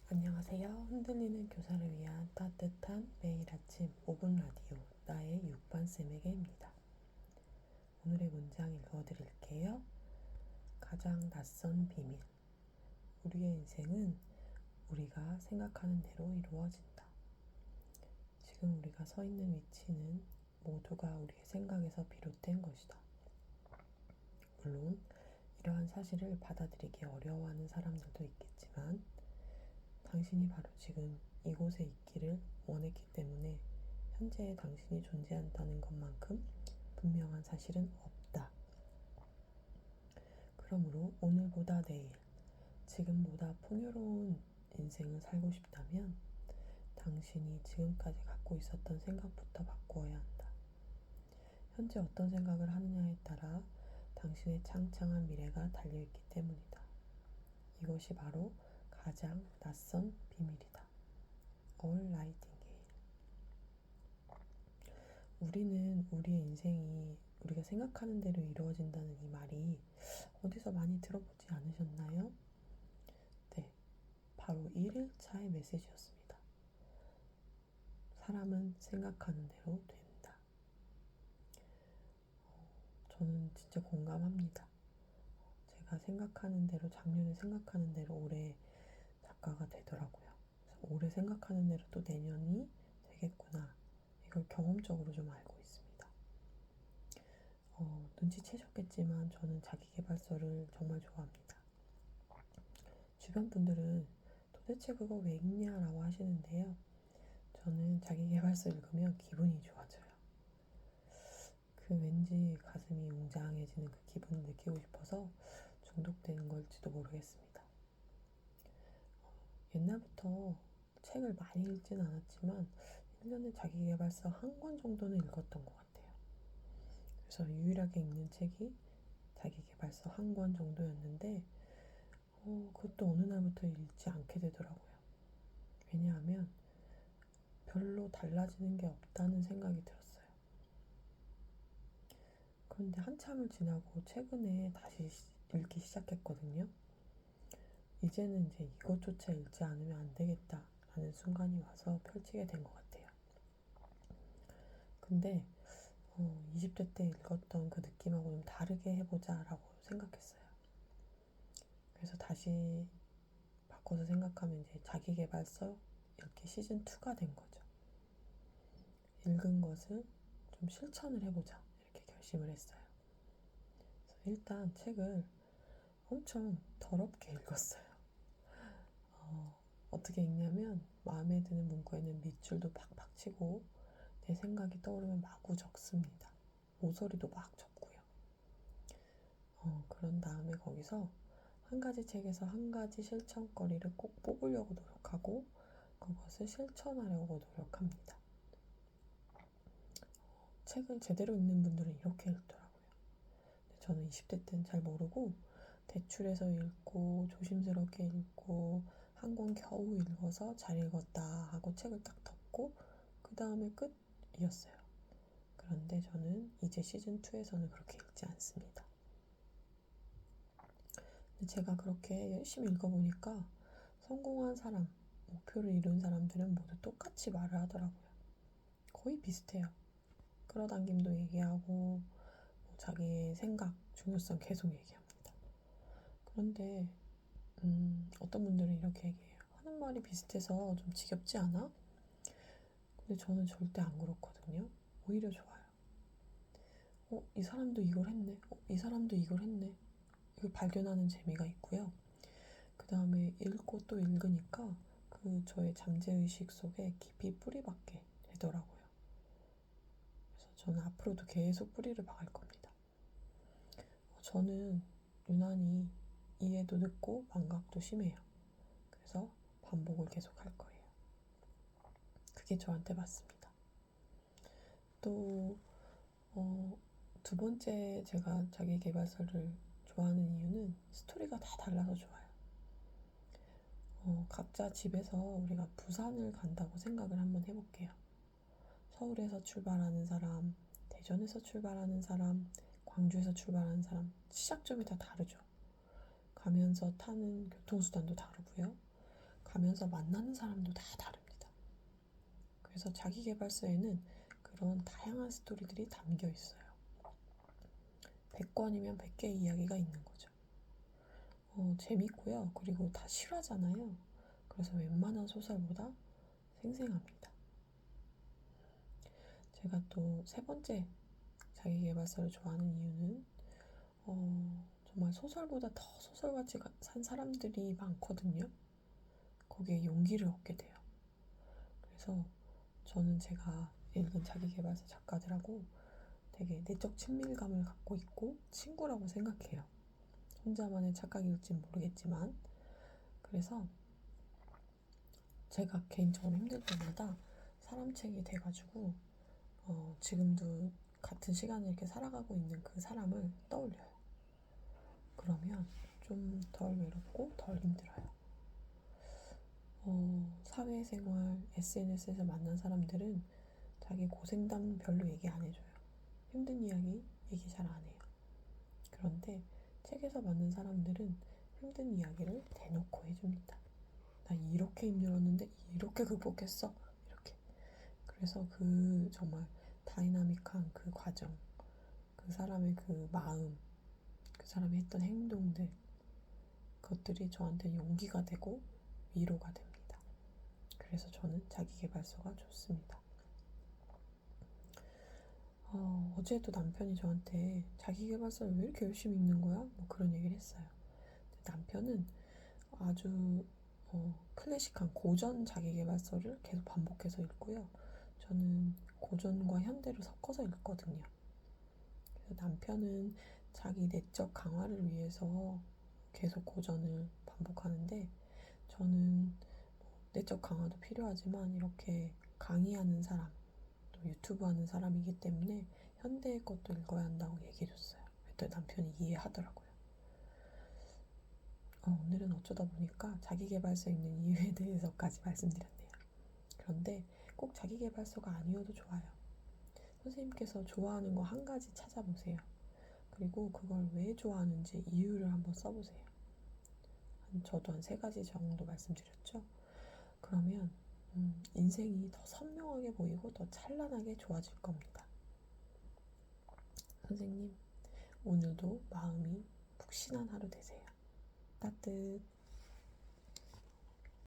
안녕하세요. 흔들리는 교사를 위한 따뜻한 매일 아침 5분 라디오 나의 6반쌤에게입니다. 오늘의 문장 읽어드릴게요. 가장 낯선 비밀. 우리의 인생은 우리가 생각하는 대로 이루어진다. 지금 우리가 서 있는 위치는 모두가 우리의 생각에서 비롯된 것이다. 물론 이러한 사실을 받아들이기 어려워하는 사람들도 있겠지만 당신이 바로 지금 이곳에 있기를 원했기 때문에 현재의 당신이 존재한다는 것만큼 분명한 사실은 없다. 그러므로 오늘보다 내일, 지금보다 풍요로운 인생을 살고 싶다면 당신이 지금까지 갖고 있었던 생각부터 바꾸어야 한다. 현재 어떤 생각을 하느냐에 따라 당신의 창창한 미래가 달려있기 때문이다. 이것이 바로 가장 낯선 비밀이다. All Nightingale. 우리는 우리의 인생이 우리가 생각하는 대로 이루어진다는 이 말이 어디서 많이 들어보지 않으셨나요? 네, 바로 1일차의 메시지였습니다. 사람은 생각하는 대로 된다. 저는 진짜 공감합니다. 제가 생각하는 대로, 작년에 생각하는 대로 올해 작가가 되더라고요. 그래서 올해 생각하는 대로 또 내년이 되겠구나. 이걸 경험적으로 좀 알고 있습니다. 눈치채셨겠지만 저는 자기계발서를 정말 좋아합니다. 주변 분들은 도대체 그거 왜 읽냐라고 하시는데요. 저는 자기계발서 읽으면 기분이 좋아져요. 그 왠지 가슴이 웅장해지는 그 기분을 느끼고 싶어서 중독되는 걸지도 모르겠습니다. 옛날부터 책을 많이 읽진 않았지만 1년에 자기계발서 한 권 정도는 읽었던 것 같아요. 그래서 유일하게 읽는 책이 자기계발서 한 권 정도였는데 그것도 어느 날부터 읽지 않게 되더라고요. 왜냐하면 별로 달라지는 게 없다는 생각이 들었어요. 그런데 한참을 지나고 최근에 다시 읽기 시작했거든요. 이제는 이제 이것조차 읽지 않으면 안 되겠다라는 순간이 와서 펼치게 된 것 같아요. 근데 20대 때 읽었던 그 느낌하고 좀 다르게 해보자라고 생각했어요. 그래서 다시 바꿔서 생각하면 이제 자기계발서 이렇게 시즌2가 된 거죠. 읽은 것을 좀 실천을 해보자 이렇게 결심을 했어요. 그래서 일단 책을 엄청 더럽게 읽었어요. 어떻게 읽냐면 마음에 드는 문구에는 밑줄도 팍팍 치고 내 생각이 떠오르면 마구 적습니다. 모서리도 막 적고요. 그런 다음에 거기서 한 가지 책에서 한 가지 실천거리를 꼭 뽑으려고 노력하고 그것을 실천하려고 노력합니다. 책을 제대로 읽는 분들은 이렇게 읽더라고요. 근데 저는 20대 때는 잘 모르고 대출해서 읽고 조심스럽게 읽고 한 권 겨우 읽어서 잘 읽었다 하고 책을 딱 덮고 그 다음에 끝이었어요. 그런데 저는 이제 시즌2에서는 그렇게 읽지 않습니다. 근데 제가 그렇게 열심히 읽어보니까 성공한 사람, 목표를 이룬 사람들은 모두 똑같이 말을 하더라고요. 거의 비슷해요. 끌어당김도 얘기하고 자기의 생각, 중요성 계속 얘기합니다. 그런데 어떤 분들은 이렇게 얘기해요. 하는 말이 비슷해서 좀 지겹지 않아? 근데 저는 절대 안 그렇거든요. 오히려 좋아요. 이 사람도 이걸 했네. 이 사람도 이걸 했네. 이걸 발견하는 재미가 있고요. 그 다음에 읽고 또 읽으니까 그 저의 잠재의식 속에 깊이 뿌리박게 되더라고요. 그래서 저는 앞으로도 계속 뿌리를 박을 겁니다. 저는 유난히 이해도 늦고 망각도 심해요. 그래서 반복을 계속 할 거예요. 그게 저한테 맞습니다. 또 두 번째 제가 자기계발서를 좋아하는 이유는 스토리가 다 달라서 좋아요. 각자 집에서 우리가 부산을 간다고 생각을 한번 해볼게요. 서울에서 출발하는 사람, 대전에서 출발하는 사람, 광주에서 출발하는 사람, 시작점이 다 다르죠. 가면서 타는 교통수단도 다르고요. 가면서 만나는 사람도 다 다릅니다. 그래서 자기계발서에는 그런 다양한 스토리들이 담겨 있어요. 100권이면 100개의 이야기가 있는 거죠. 재밌고요. 그리고 다 실화잖아요. 그래서 웬만한 소설보다 생생합니다. 제가 또 세 번째 자기계발서를 좋아하는 이유는 정말 소설보다 더 소설같이 산 사람들이 많거든요. 거기에 용기를 얻게 돼요. 그래서 저는 제가 읽은 자기계발서 작가들하고 되게 내적 친밀감을 갖고 있고 친구라고 생각해요. 혼자만의 착각일진 모르겠지만, 그래서 제가 개인적으로 힘들 때마다 사람책이 돼가지고 지금도 같은 시간을 이렇게 살아가고 있는 그 사람을 떠올려요. 그러면 좀 덜 외롭고 덜 힘들어요. 사회생활, SNS에서 만난 사람들은 자기 고생담 별로 얘기 안 해줘요. 힘든 이야기 얘기 잘 안 해요. 그런데 책에서 만난 사람들은 힘든 이야기를 대놓고 해줍니다. 나 이렇게 힘들었는데 이렇게 극복했어. 이렇게. 그래서 그 정말 다이나믹한 그 과정, 그 사람의 그 마음, 그 사람이 했던 행동들, 그것들이 저한테 용기가 되고 위로가 됩니다. 그래서 저는 자기계발서가 좋습니다. 어제도 남편이 저한테 자기계발서를 왜 이렇게 열심히 읽는 거야? 뭐 그런 얘기를 했어요. 남편은 아주 클래식한 고전 자기계발서를 계속 반복해서 읽고요. 저는 고전과 현대를 섞어서 읽거든요. 그래서 남편은 자기 내적 강화를 위해서 계속 고전을 반복하는데, 저는 내적 강화도 필요하지만 이렇게 강의하는 사람, 또 유튜브 하는 사람이기 때문에 현대의 것도 읽어야 한다고 얘기해줬어요. 그랬더니 남편이 이해하더라고요. 오늘은 어쩌다 보니까 자기계발서 읽는 이유에 대해서까지 말씀드렸네요. 그런데 꼭 자기계발서가 아니어도 좋아요. 선생님께서 좋아하는 거 한 가지 찾아보세요. 그리고 그걸 왜 좋아하는지 이유를 한번 써보세요. 저도 한 3가지 정도 말씀드렸죠. 그러면 인생이 더 선명하게 보이고 더 찬란하게 좋아질 겁니다. 선생님, 오늘도 마음이 푹신한 하루 되세요. 따뜻.